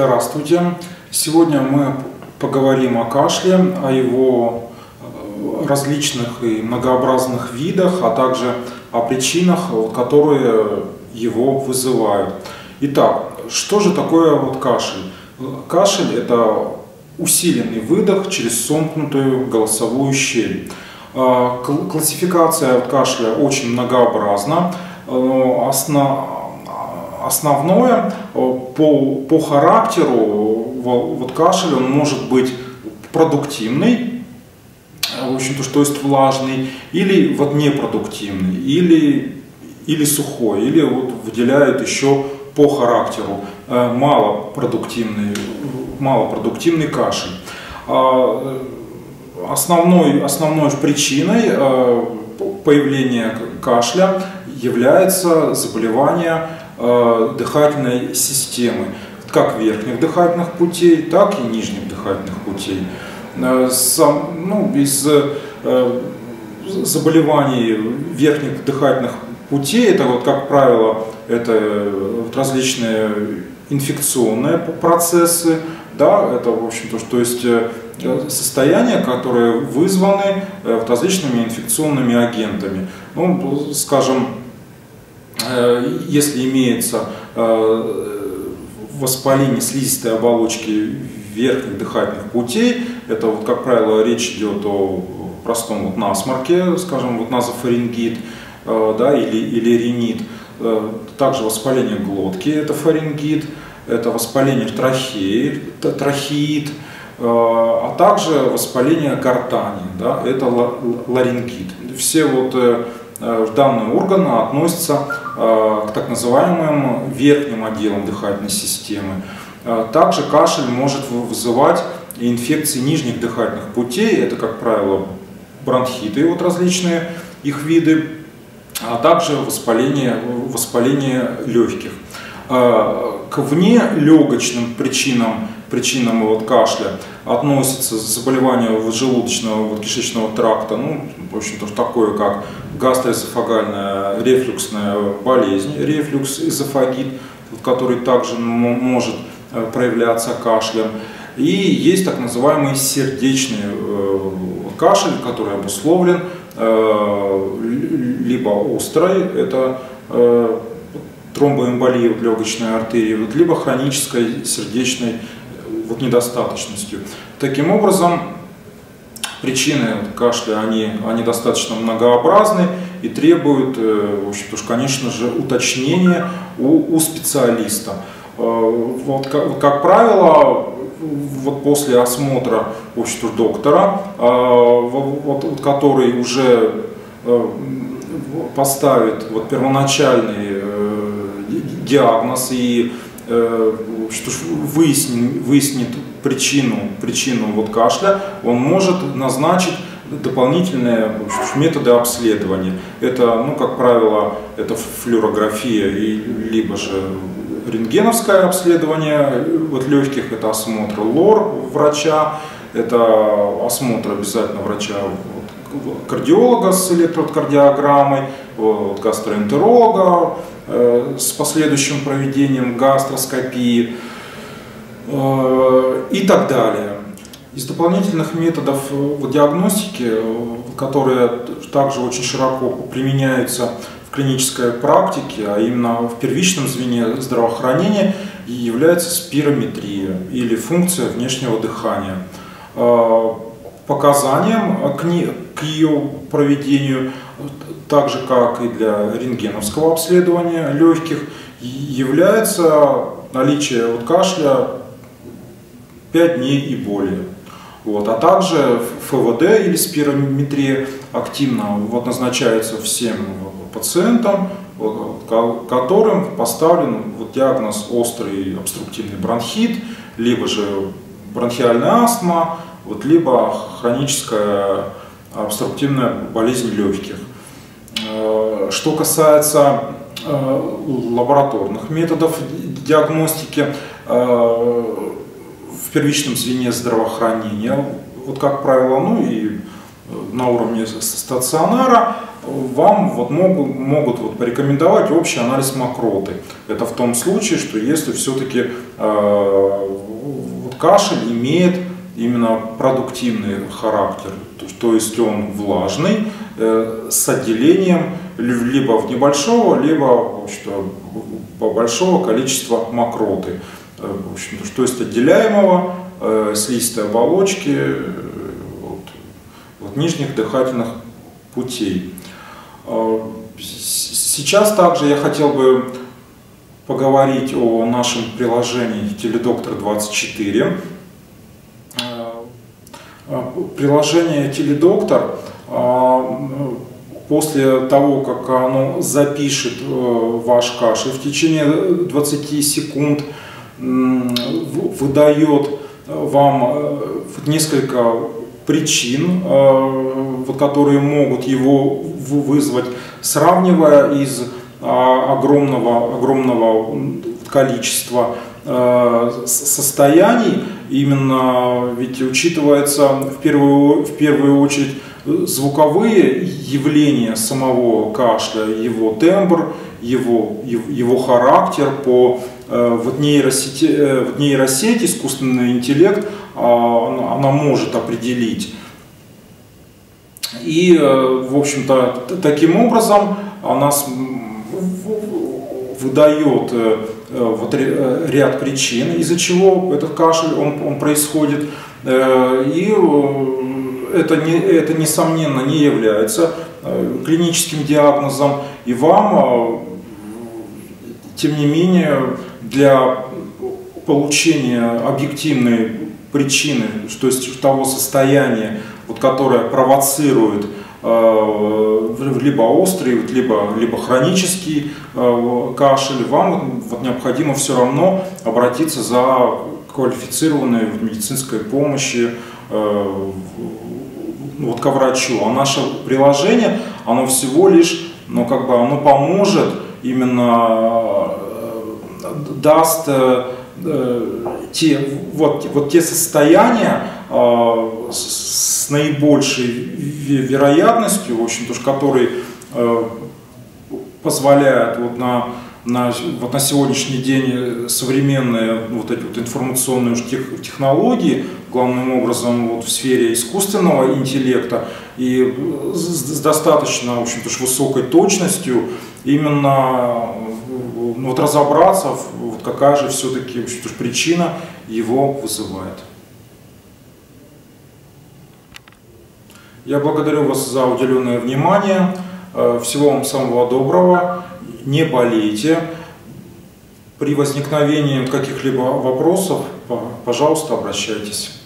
Здравствуйте! Сегодня мы поговорим о кашле, о его различных и многообразных видах, а также о причинах, которые его вызывают. Итак, что же такое кашель? Кашель – это усиленный выдох через сомкнутую голосовую щель. Классификация кашля очень многообразна. Основное по характеру кашель он может быть продуктивный, в общем-то, то есть влажный, или непродуктивный, или сухой, или выделяют еще по характеру малопродуктивный кашель. Основной причиной появления кашля является заболевание дыхательной системы, как верхних дыхательных путей, так и нижних дыхательных путей. Из заболеваний верхних дыхательных путей, это как правило, это различные инфекционные процессы, да, это в общем-то, то есть состояния, которые вызваны различными инфекционными агентами. Скажем, если имеется воспаление слизистой оболочки верхних дыхательных путей, это как правило речь идет о простом насморке, скажем, назофарингит, да, или ринит. Также воспаление глотки, это фарингит, это воспаление трахеи, трахеит, а также воспаление гортани, да, это ларингит. Все данные органы относятся к так называемым верхним отделам дыхательной системы. Также кашель может вызывать инфекции нижних дыхательных путей, это, как правило, бронхиты, различные их виды, а также воспаление легких. К внелегочным причинам кашля относятся заболевания желудочного кишечного тракта, в общем-то, такое как гастроэзофагальная рефлюксная болезнь, рефлюкс-эзофагит, который также может проявляться кашлем. И есть так называемый сердечный кашель, который обусловлен либо острой, это тромбоэмболия легочной артерии, либо хронической сердечной недостаточностью. Таким образом, причины кашля они достаточно многообразны и требуют, в общем-то, конечно же, уточнения у специалиста. Как правило, после осмотра, в общем-то, доктора, который уже поставит первоначальный диагноз и выяснит причину кашля, он может назначить дополнительные методы обследования. Это, как правило, это флюорография либо же рентгеновское обследование легких, это осмотр ЛОР врача, это осмотр обязательно врача кардиолога с электрокардиограммой, гастроэнтеролога с последующим проведением гастроскопии и так далее. Из дополнительных методов диагностики, которые также очень широко применяются в клинической практике, а именно в первичном звене здравоохранения, является спирометрия или функция внешнего дыхания. Показанием к ее проведению, так же как и для рентгеновского обследования легких, является наличие кашля 5 дней и более. А также ФВД или спирометрия активно назначается всем пациентам, которым поставлен диагноз острый обструктивный бронхит, либо же бронхиальная астма, либо хроническая обструктивная болезнь легких. Что касается лабораторных методов диагностики в первичном звене здравоохранения, как правило, и на уровне стационара, вам вот могут вот порекомендовать общий анализ мокроты. Это в том случае, что если все-таки вот кашель имеет именно продуктивный характер, то есть он влажный, с отделением либо в небольшого, либо в общем-то, большого количества мокроты, в общем, то есть отделяемого слизистой оболочки от нижних дыхательных путей. Сейчас также я хотел бы поговорить о нашем приложении Теледоктор 24. Приложение Теледоктор, после того, как оно запишет ваш кашель, в течение 20 секунд выдает вам несколько причин, которые могут его вызвать, сравнивая из огромного количества состояний. Именно ведь учитывается в первую очередь звуковые явления самого кашля, его тембр, его характер. Вот нейросеть, искусственный интеллект, она может определить. И, в общем-то, таким образом она выдает вот ряд причин, из-за чего этот кашель он происходит. И это несомненно не является клиническим диагнозом. И вам, тем не менее, для получения объективной причины, то есть того состояния, которое провоцирует либо острый, либо хронический кашель, вам необходимо все равно обратиться за квалифицированной медицинской помощи ко врачу. А наше приложение, оно всего лишь, оно поможет, именно даст те состояния с наибольшей вероятностью, в общем-то, которые позволяют на сегодняшний день современные эти информационные технологии, главным образом в сфере искусственного интеллекта, и с достаточно, в общем-то, высокой точностью именно разобраться, какая же все-таки причина его вызывает. Я благодарю вас за уделенное внимание. Всего вам самого доброго. Не болейте. При возникновении каких-либо вопросов, пожалуйста, обращайтесь.